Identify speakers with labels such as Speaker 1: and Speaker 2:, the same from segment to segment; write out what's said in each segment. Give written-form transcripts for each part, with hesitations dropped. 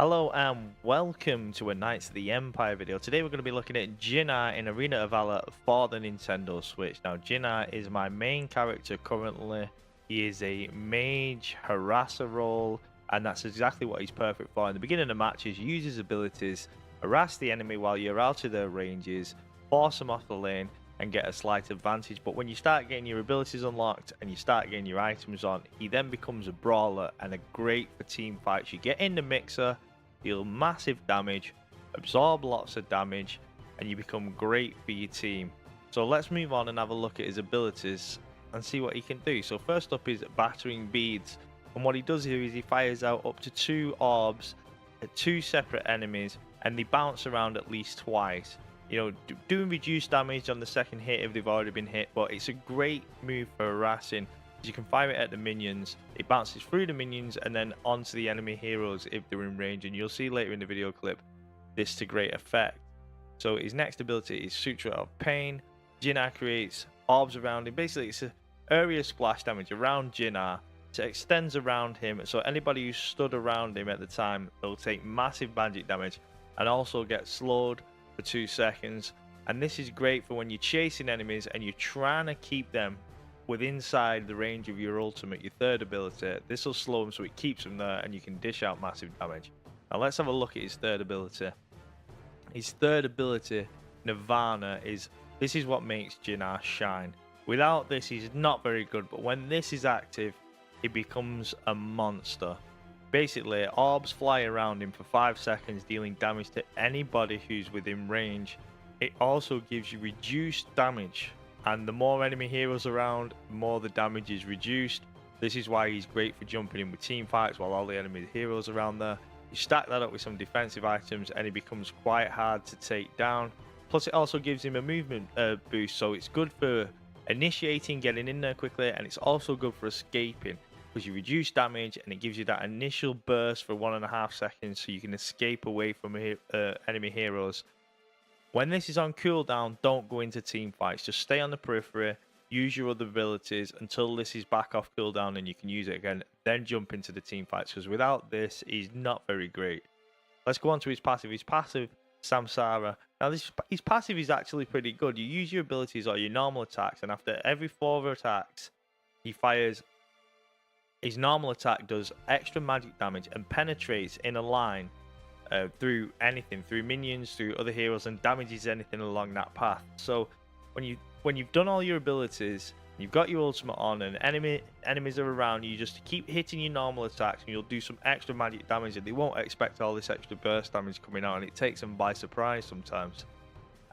Speaker 1: Hello and welcome to a Knights of the Empire video. Today we're going to be looking at Jinnar in Arena of Valor for the Nintendo Switch. Now Jinnar is my main character currently. He is a mage harasser role, and that's exactly what he's perfect for. In the beginning of matches, use his abilities, harass the enemy while you're out of their ranges, force them off the lane and get a slight advantage. But when you start getting your abilities unlocked and you start getting your items on, he then becomes a brawler and a great for team fights. You get in the mixer, deal massive damage, absorb lots of damage, and you become great for your team. So let's move on and have a look at his abilities and see what he can do. So first up is battering beads, and what he does here is he fires out up to 2 orbs at 2 separate enemies, and they bounce around at least twice. You know, doing reduced damage on the second hit if they've already been hit, but it's a great move for harassing. You can fire it at the minions, it bounces through the minions and then onto the enemy heroes if they're in range, and you'll see later in the video clip this to great effect. So his next ability is Suture of Pain. Jinnar creates orbs around him. Basically it's an area splash damage around Jinnar. So it extends around him, so anybody who stood around him at the time will take massive magic damage and also get slowed for 2 seconds. And this is great for when you're chasing enemies and you're trying to keep them inside the range of your ultimate, your third ability. This will slow them so it keeps them there and you can dish out massive damage. Now let's have a look at his third ability. His third ability, Nirvana, this is what makes Jinnar shine. Without this he's not very good, but when this is active he becomes a monster. Basically, orbs fly around him for 5 seconds, dealing damage to anybody who's within range. It also gives you reduced damage, and the more enemy heroes around, the more the damage is reduced. This is why he's great for jumping in with team fights while all the enemy heroes are around there. You stack that up with some defensive items and he becomes quite hard to take down. Plus it also gives him a movement boost, so it's good for initiating, getting in there quickly, and it's also good for escaping, because you reduce damage and it gives you that initial burst for 1.5 seconds so you can escape away from enemy heroes. When this is on cooldown, don't go into team fights, just stay on the periphery, use your other abilities until this is back off cooldown and you can use it again, then jump into the team fights, because without this he's not very great. Let's go on to his passive. His passive, Samsara. Now his passive is actually pretty good. You use your abilities or your normal attacks, and after every 4 attacks he fires. His normal attack does extra magic damage and penetrates in a line through anything, through minions, through other heroes, and damages anything along that path. So when you've done all your abilities, you've got your ultimate on, and enemies are around you, just keep hitting your normal attacks, and you'll do some extra magic damage, and they won't expect all this extra burst damage coming out, and it takes them by surprise sometimes,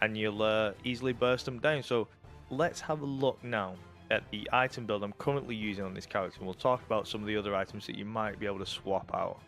Speaker 1: and you'll easily burst them down. So let's have a look now at the item build I'm currently using on this character, and we'll talk about some of the other items that you might be able to swap out.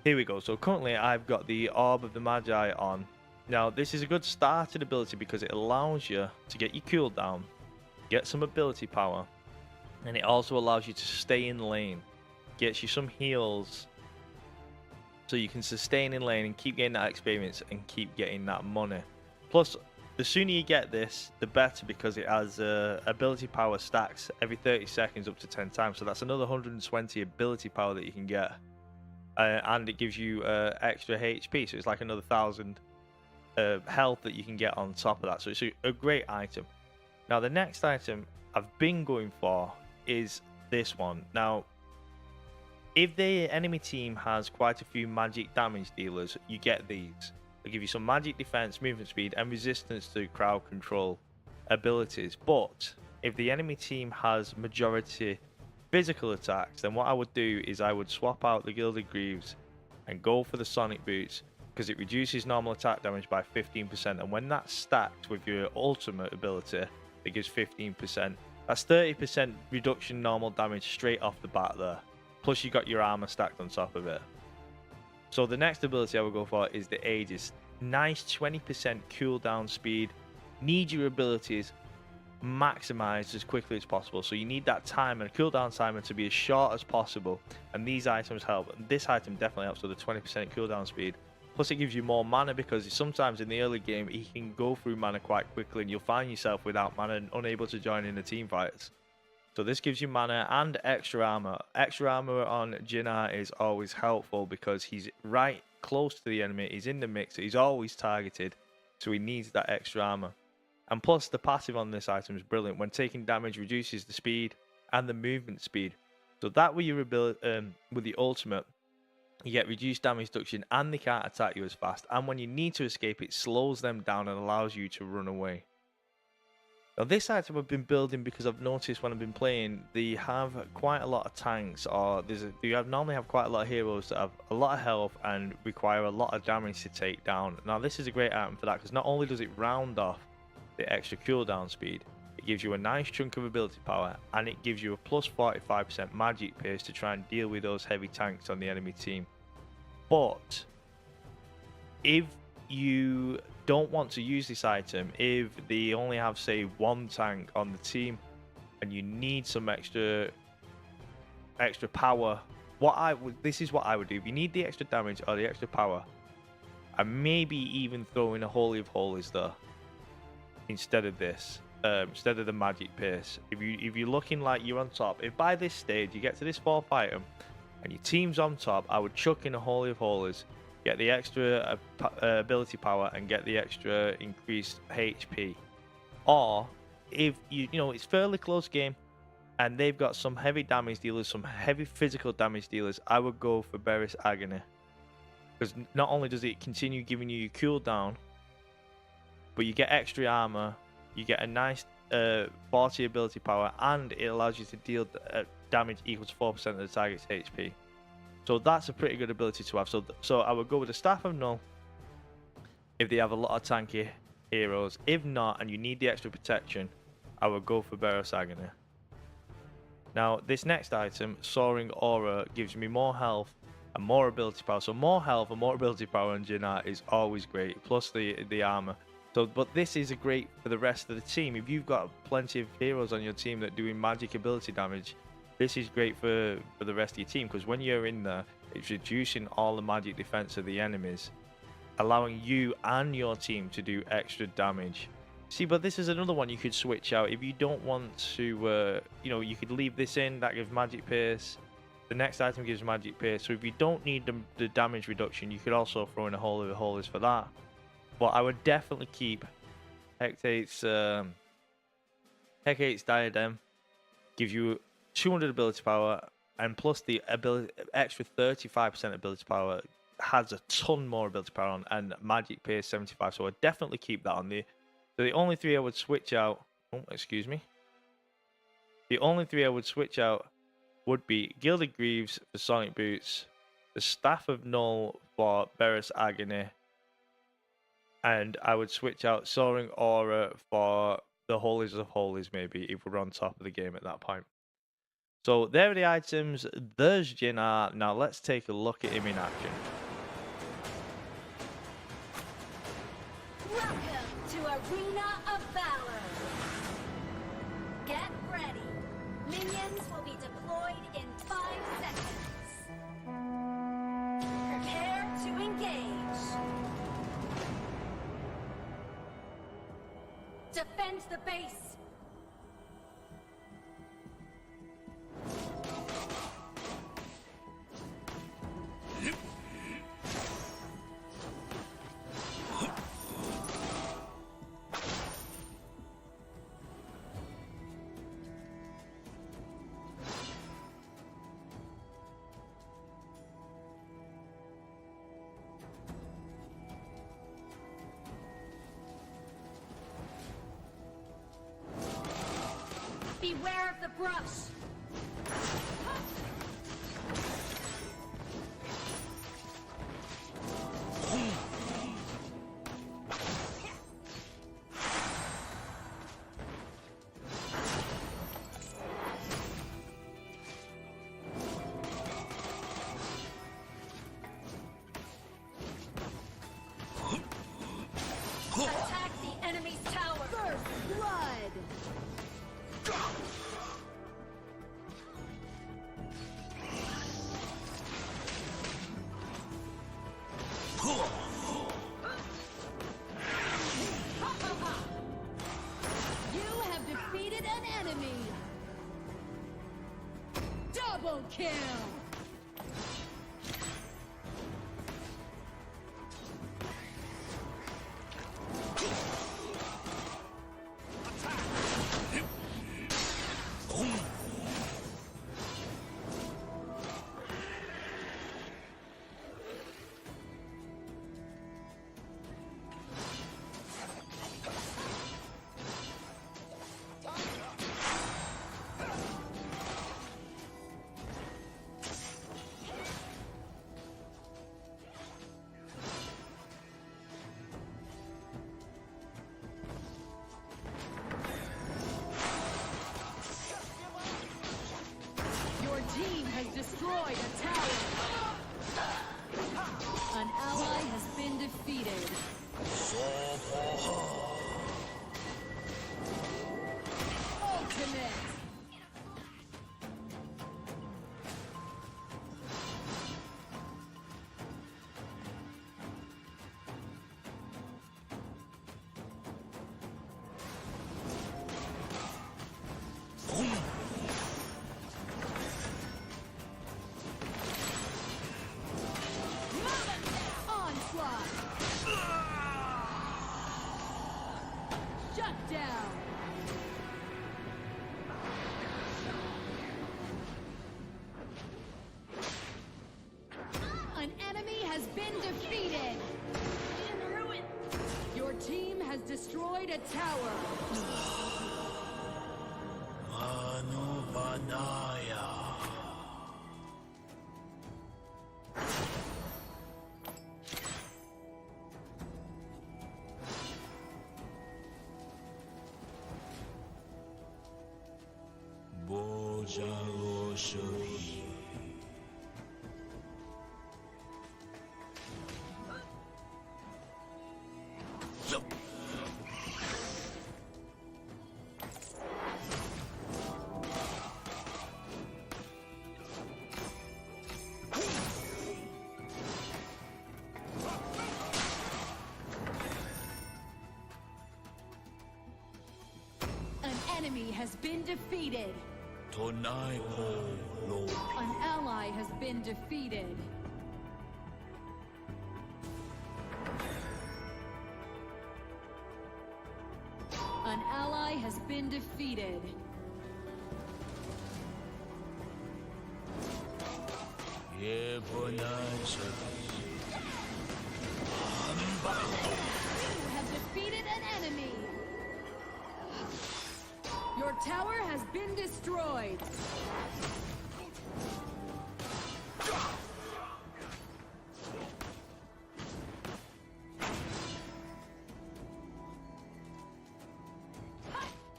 Speaker 1: Here we go. So currently I've got the Orb of the Magi on. Now this is a good starting ability because it allows you to get your cooldown, get some ability power, and it also allows you to stay in lane, gets you some heals so you can sustain in lane and keep getting that experience and keep getting that money. Plus, the sooner you get this, the better, because it has ability power stacks every 30 seconds up to 10 times. So that's another 120 ability power that you can get. And it gives you extra HP, so it's like another 1,000 health that you can get on top of that. So it's a great item. Now the next item I've been going for is this one. Now, if the enemy team has quite a few magic damage dealers, you get these. They give you some magic defense, movement speed, and resistance to crowd control abilities. But if the enemy team has majority physical attacks, then what I would do is I would swap out the Gilded Greaves and go for the Sonic Boots, because it reduces normal attack damage by 15%. And when that's stacked with your ultimate ability, it gives 15%. That's 30% reduction normal damage straight off the bat there. Plus you got your armor stacked on top of it. So the next ability I would go for is the Aegis. Nice 20% cooldown speed. Need your abilities maximized as quickly as possible. So you need that timer, cooldown timer, to be as short as possible. And these items help. This item definitely helps with a 20% cooldown speed. Plus it gives you more mana, because sometimes in the early game he can go through mana quite quickly and you'll find yourself without mana and unable to join in the team fights. So this gives you mana and extra armor. Extra armor on Jinnar is always helpful because he's right close to the enemy. He's in the mix. He's always targeted. So he needs that extra armor. And plus the passive on this item is brilliant. When taking damage, reduces the speed and the movement speed. So that with your ability, with the ultimate, you get reduced damage reduction and they can't attack you as fast. And when you need to escape, it slows them down and allows you to run away. Now this item I've been building because I've noticed when I've been playing, they have quite a lot of tanks, or normally have quite a lot of heroes that have a lot of health and require a lot of damage to take down. Now this is a great item for that because not only does it round off the extra cooldown speed, it gives you a nice chunk of ability power and it gives you a plus 45% magic pace to try and deal with those heavy tanks on the enemy team. But if you don't want to use this item, if they only have say one tank on the team and you need some extra power, this is what I would do. If you need the extra damage or the extra power, and maybe even throw in a Holy of Holies there instead of this, instead of the magic pace. If you're looking like you're on top, if by this stage you get to this 4th item and your team's on top, I would chuck in a Holy of Holies, get the extra ability power and get the extra increased HP. Or if you know it's fairly close game and they've got some heavy damage dealers, some heavy physical damage dealers, I would go for Beris Agony. Because not only does it continue giving you your cooldown, but you get extra armor, you get a nice 40 ability power, and it allows you to deal damage equal to 4% of the target's HP. So that's a pretty good ability to have. So I would go with the Staff of Null if they have a lot of tanky heroes. If not, and you need the extra protection, I would go for Beros Agony. Now, this next item, Soaring Aura, gives me more health and more ability power. So more health and more ability power on Jinnar is always great, plus the armor. So, but this is great for the rest of the team. If you've got plenty of heroes on your team that are doing magic ability damage, this is great for the rest of your team, because when you're in there, it's reducing all the magic defense of the enemies, allowing you and your team to do extra damage. See, but this is another one you could switch out. If you don't want to, you know, you could leave this in, that gives magic pace. The next item gives magic pace. So if you don't need the damage reduction, you could also throw in a Holy of Holies for that. But I would definitely keep Hecate's Diadem. Gives you 200 ability power, and plus the extra 35% ability power has a ton more ability power on, and magic pace 75. So I'd definitely keep that on there. So the only three I would switch out, the only three I would switch out would be Gilded Greaves for Sonic Boots, the Staff of Null for Beris Agony, and I would switch out Soaring Aura for the Holies of Holies, maybe, if we're on top of the game at that point. So there are the items. There's Jinnar. Now let's take a look at him in action.
Speaker 2: Welcome to Arena of Valor. Get ready. Minions will be deployed in 5 seconds. Prepare to engage. Defend the base. Beware of the brush! Attack the enemy's tower! First blood! You have defeated an enemy!
Speaker 3: kill! Your team has destroyed a tower. An ally has been defeated. Ultimate. Onslaught. Shut down. An enemy has been defeated. Your team has destroyed a tower. An enemy has been defeated. An ally has been defeated. An ally has been defeated. You have defeated an enemy. Your tower has been destroyed.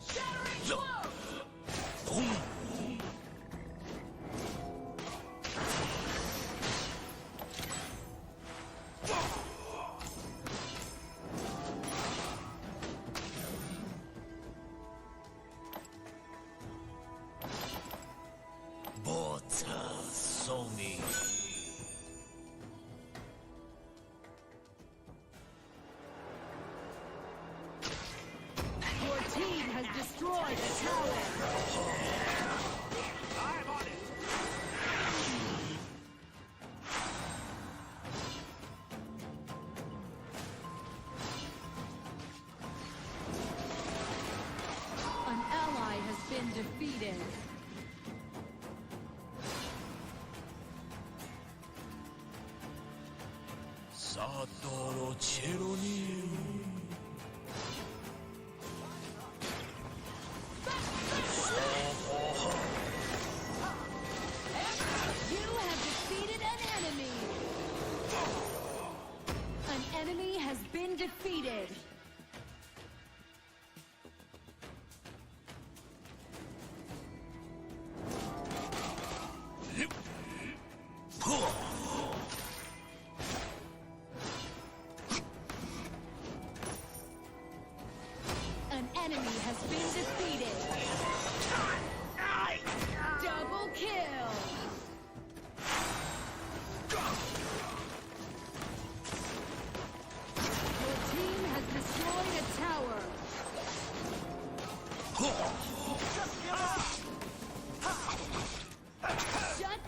Speaker 3: Shattering blow! Your team has destroyed a tower.
Speaker 4: I'm on it.
Speaker 3: An ally has been defeated. You have defeated an enemy. An enemy has been defeated. An enemy has been defeated. Double kill. Your team has destroyed a tower. Shut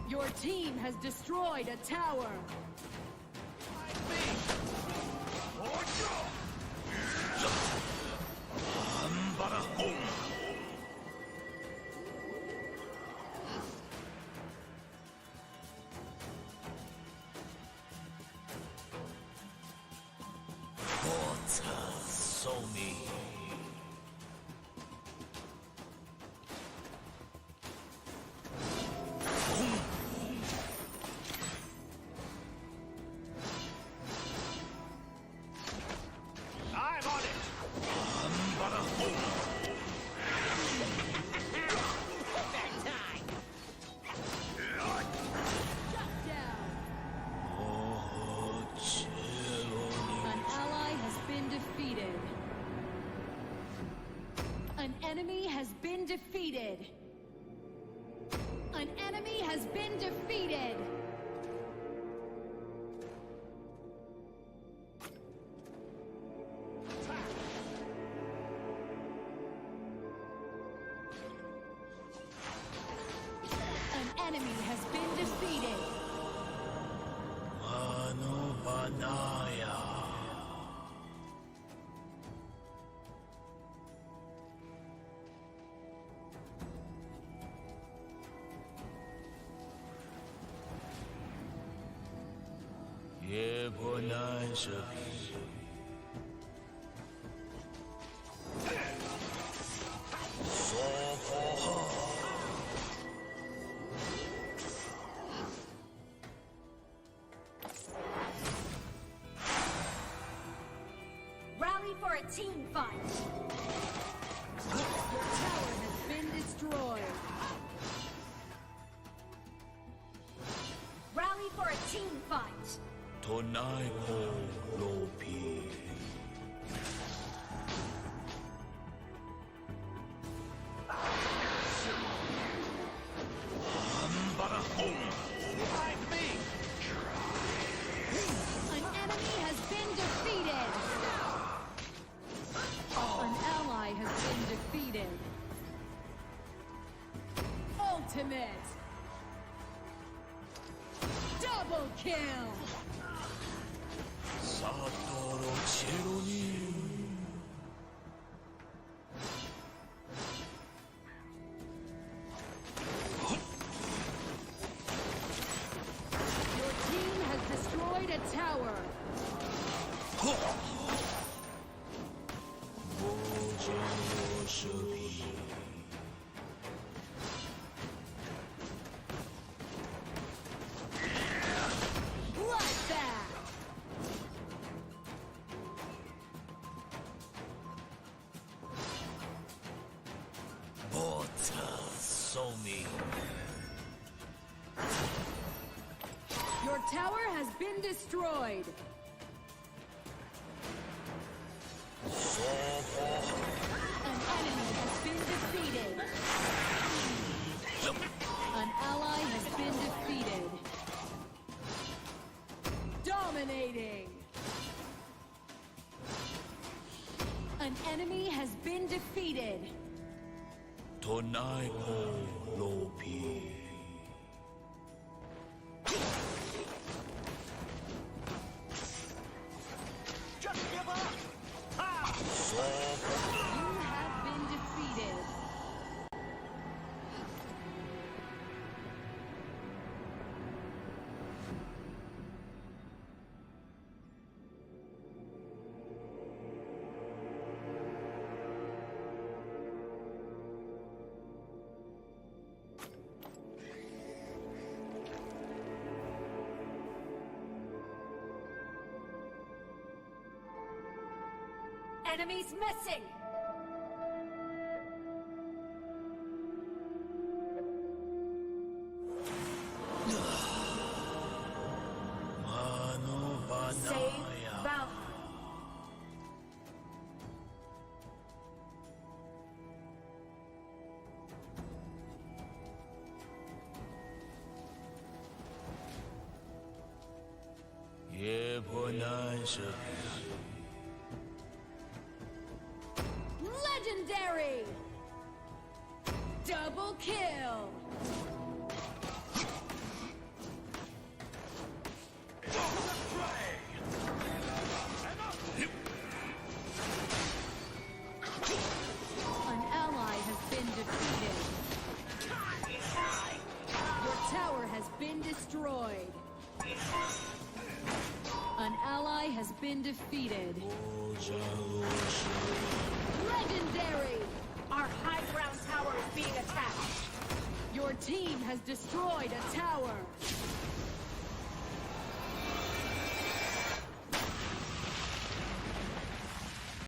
Speaker 3: Your team has destroyed a tower.
Speaker 1: I'm on it.
Speaker 3: Shut down. An ally has been defeated. An enemy has been defeated. An enemy has been defeated. An enemy has been defeated.
Speaker 2: Rally for a team fight.
Speaker 3: Your tower has been destroyed.
Speaker 2: Rally for a team fight.
Speaker 3: An enemy has been defeated. An ally has been defeated. Ultimate. Double kill. Your team has destroyed a tower. Bloodbath. Your tower has been destroyed. An enemy has been defeated. An ally has been defeated. Dominating. An enemy has been defeated.
Speaker 1: Just give up.
Speaker 3: You have been defeated.
Speaker 2: Enemies missing. Save valor.
Speaker 3: Legendary! Double kill! An ally has been defeated. Your tower has been destroyed. An ally has been defeated. Legendary!
Speaker 2: Our high ground tower is being attacked.
Speaker 3: Your team has destroyed a tower.